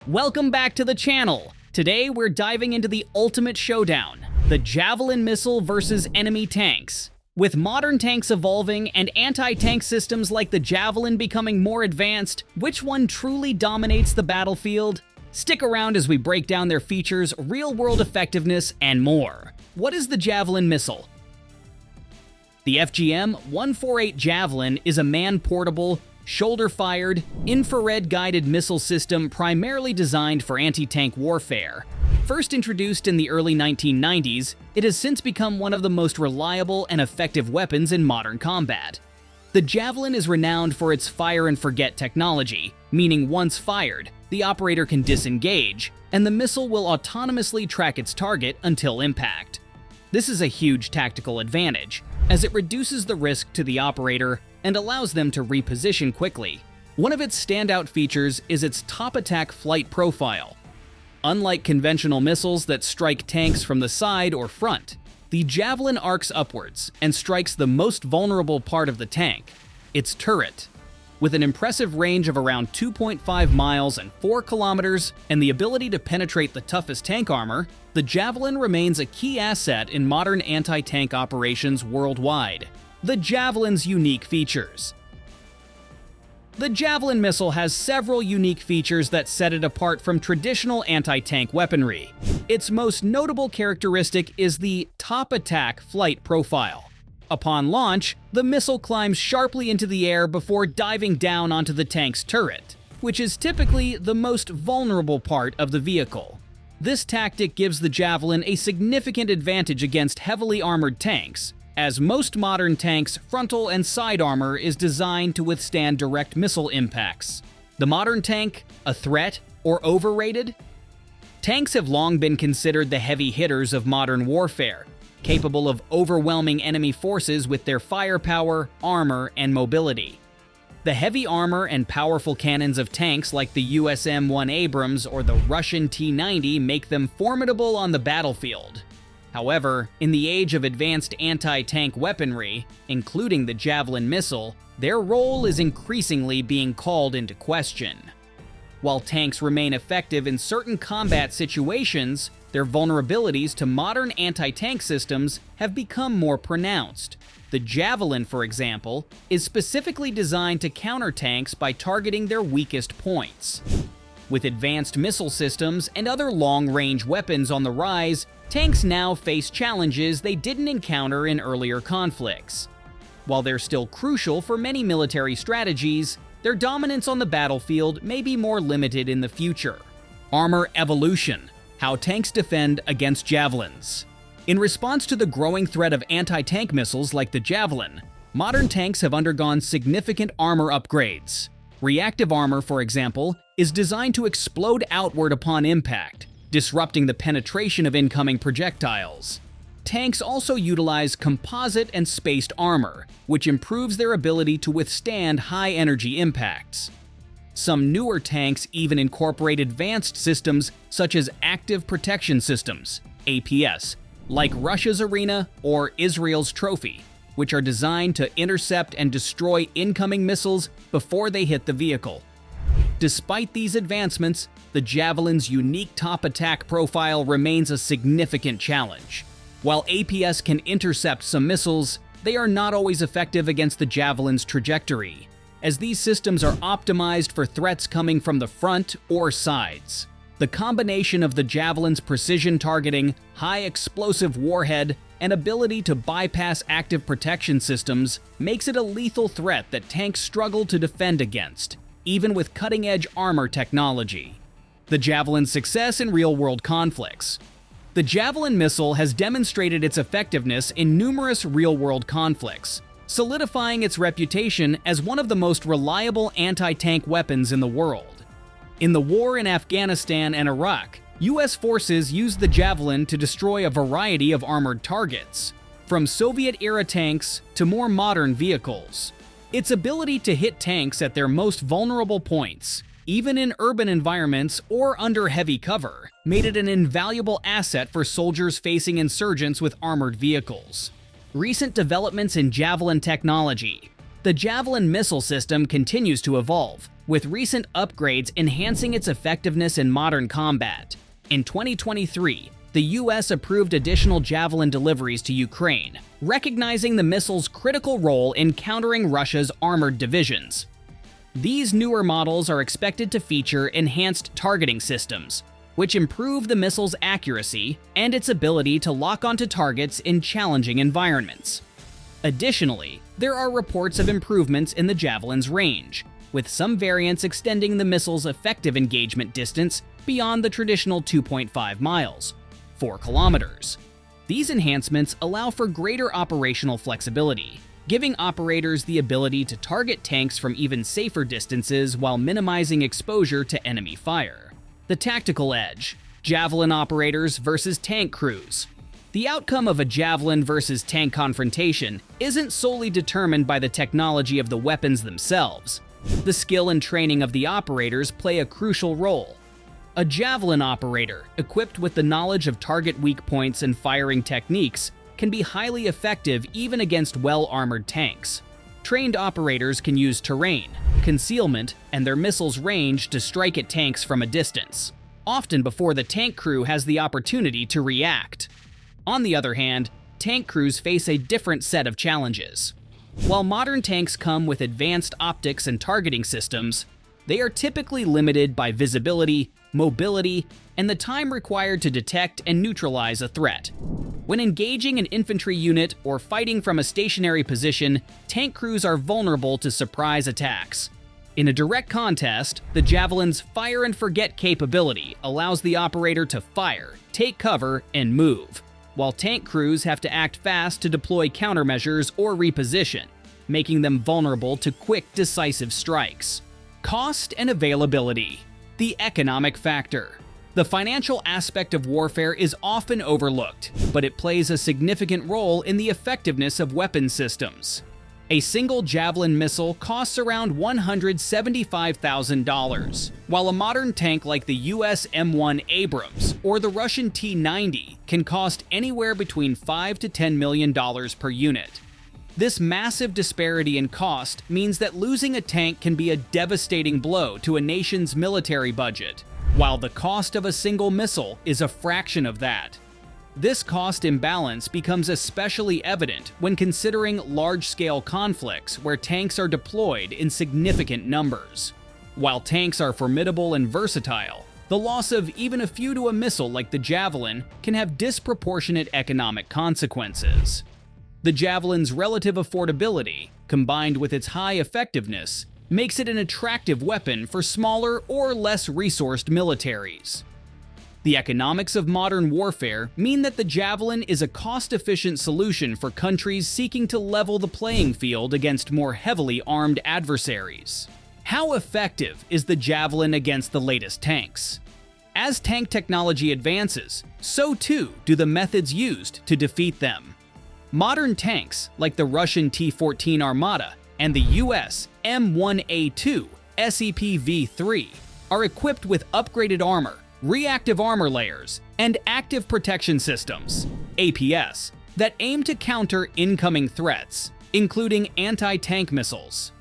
Welcome back to the channel. Today we're diving into the ultimate showdown, the Javelin Missile versus enemy tanks. With modern tanks evolving and anti-tank systems like the Javelin becoming more advanced, which one truly dominates the battlefield? Stick around as we break down their features, real-world effectiveness, and more. What is the Javelin Missile? The FGM-148 Javelin is a man-portable, shoulder-fired, infrared-guided missile system primarily designed for anti-tank warfare. First introduced in the early 1990s, it has since become one of the most reliable and effective weapons in modern combat. The Javelin is renowned for its fire-and-forget technology, meaning once fired, the operator can disengage, and the missile will autonomously track its target until impact. This is a huge tactical advantage, as it reduces the risk to the operator and allows them to reposition quickly. One of its standout features is its top attack flight profile. Unlike conventional missiles that strike tanks from the side or front, the Javelin arcs upwards and strikes the most vulnerable part of the tank, its turret. With an impressive range of around 2.5 miles and 4 kilometers and the ability to penetrate the toughest tank armor, the Javelin remains a key asset in modern anti-tank operations worldwide. The Javelin's unique features. The Javelin missile has several unique features that set it apart from traditional anti-tank weaponry. Its most notable characteristic is the top attack flight profile. Upon launch, the missile climbs sharply into the air before diving down onto the tank's turret, which is typically the most vulnerable part of the vehicle. This tactic gives the Javelin a significant advantage against heavily armored tanks, as most modern tanks' frontal and side armor is designed to withstand direct missile impacts. The modern tank, a threat or overrated? Tanks have long been considered the heavy hitters of modern warfare, capable of overwhelming enemy forces with their firepower, armor, and mobility. The heavy armor and powerful cannons of tanks like the US M1 Abrams or the Russian T-90 make them formidable on the battlefield. However, in the age of advanced anti-tank weaponry, including the Javelin missile, their role is increasingly being called into question. While tanks remain effective in certain combat situations, their vulnerabilities to modern anti-tank systems have become more pronounced. The Javelin, for example, is specifically designed to counter tanks by targeting their weakest points. With advanced missile systems and other long-range weapons on the rise, tanks now face challenges they didn't encounter in earlier conflicts. While they're still crucial for many military strategies, their dominance on the battlefield may be more limited in the future. Armor evolution: how tanks defend against javelins. In response to the growing threat of anti-tank missiles like the Javelin, modern tanks have undergone significant armor upgrades. Reactive armor, for example, is designed to explode outward upon impact, disrupting the penetration of incoming projectiles. Tanks also utilize composite and spaced armor, which improves their ability to withstand high-energy impacts. Some newer tanks even incorporate advanced systems such as active protection systems, APS, like Russia's Arena or Israel's Trophy, which are designed to intercept and destroy incoming missiles before they hit the vehicle. Despite these advancements, the Javelin's unique top attack profile remains a significant challenge. While APS can intercept some missiles, they are not always effective against the Javelin's trajectory, as these systems are optimized for threats coming from the front or sides. The combination of the Javelin's precision targeting, high explosive warhead, and ability to bypass active protection systems makes it a lethal threat that tanks struggle to defend against, even with cutting-edge armor technology. The Javelin's success in real-world conflicts. The Javelin missile has demonstrated its effectiveness in numerous real-world conflicts, solidifying its reputation as one of the most reliable anti-tank weapons in the world. In the war in Afghanistan and Iraq, US forces used the Javelin to destroy a variety of armored targets, from Soviet-era tanks to more modern vehicles. Its ability to hit tanks at their most vulnerable points, even in urban environments or under heavy cover, made it an invaluable asset for soldiers facing insurgents with armored vehicles. Recent developments in Javelin technology. The Javelin missile system continues to evolve, with recent upgrades enhancing its effectiveness in modern combat. In 2023, the US approved additional Javelin deliveries to Ukraine, recognizing the missile's critical role in countering Russia's armored divisions. These newer models are expected to feature enhanced targeting systems, which improve the missile's accuracy and its ability to lock onto targets in challenging environments. Additionally, there are reports of improvements in the Javelin's range, with some variants extending the missile's effective engagement distance beyond the traditional 2.5 miles, 4 kilometers. These enhancements allow for greater operational flexibility, giving operators the ability to target tanks from even safer distances while minimizing exposure to enemy fire. The tactical edge: Javelin operators versus tank crews. The outcome of a Javelin versus tank confrontation isn't solely determined by the technology of the weapons themselves. The skill and training of the operators play a crucial role. A Javelin operator, equipped with the knowledge of target weak points and firing techniques, can be highly effective even against well-armored tanks. Trained operators can use terrain, concealment, and their missiles' range to strike at tanks from a distance, often before the tank crew has the opportunity to react. On the other hand, tank crews face a different set of challenges. While modern tanks come with advanced optics and targeting systems, they are typically limited by visibility, mobility, and the time required to detect and neutralize a threat. When engaging an infantry unit or fighting from a stationary position, tank crews are vulnerable to surprise attacks. In a direct contest, the Javelin's fire and forget capability allows the operator to fire, take cover, and move, while tank crews have to act fast to deploy countermeasures or reposition, making them vulnerable to quick, decisive strikes. Cost and availability. The economic factor. The financial aspect of warfare is often overlooked, but it plays a significant role in the effectiveness of weapon systems. A single Javelin missile costs around $175,000, while a modern tank like the US M1 Abrams or the Russian T-90 can cost anywhere between $5 to $10 million per unit. This massive disparity in cost means that losing a tank can be a devastating blow to a nation's military budget, while the cost of a single missile is a fraction of that. This cost imbalance becomes especially evident when considering large-scale conflicts where tanks are deployed in significant numbers. While tanks are formidable and versatile, the loss of even a few to a missile like the Javelin can have disproportionate economic consequences. The Javelin's relative affordability, combined with its high effectiveness, makes it an attractive weapon for smaller or less resourced militaries. The economics of modern warfare mean that the Javelin is a cost-efficient solution for countries seeking to level the playing field against more heavily armed adversaries. How effective is the Javelin against the latest tanks? As tank technology advances, so too do the methods used to defeat them. Modern tanks, like the Russian T-14 Armata and the US M1A2 SEP-V3, are equipped with upgraded armor, reactive armor layers, and active protection systems (APS) that aim to counter incoming threats, including anti-tank missiles.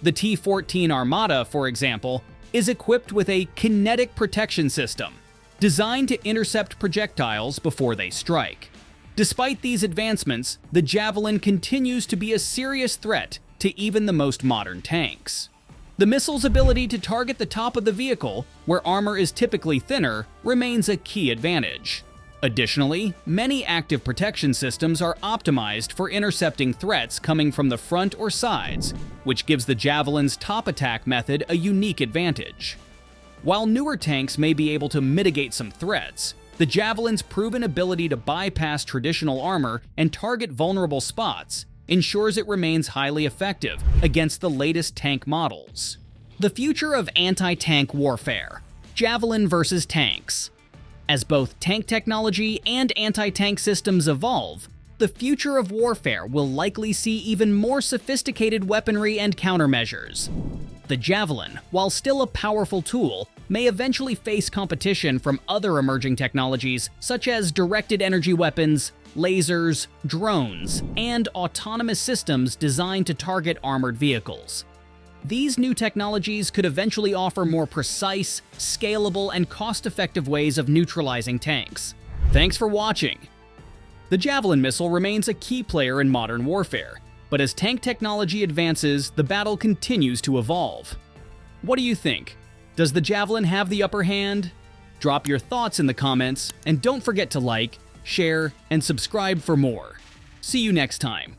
The T-14 Armata, for example, is equipped with a kinetic protection system designed to intercept projectiles before they strike. Despite these advancements, the Javelin continues to be a serious threat to even the most modern tanks. The missile's ability to target the top of the vehicle, where armor is typically thinner, remains a key advantage. Additionally, many active protection systems are optimized for intercepting threats coming from the front or sides, which gives the Javelin's top attack method a unique advantage. While newer tanks may be able to mitigate some threats, the Javelin's proven ability to bypass traditional armor and target vulnerable spots ensures it remains highly effective against the latest tank models. The future of anti-tank warfare: Javelin versus tanks. As both tank technology and anti-tank systems evolve, the future of warfare will likely see even more sophisticated weaponry and countermeasures. The Javelin, while still a powerful tool, may eventually face competition from other emerging technologies such as directed energy weapons, lasers, drones, and autonomous systems designed to target armored vehicles. These new technologies could eventually offer more precise, scalable, and cost-effective ways of neutralizing tanks. Thanks for watching! The Javelin missile remains a key player in modern warfare, but as tank technology advances, the battle continues to evolve. What do you think? Does the Javelin have the upper hand? Drop your thoughts in the comments, and don't forget to like, share, and subscribe for more. See you next time.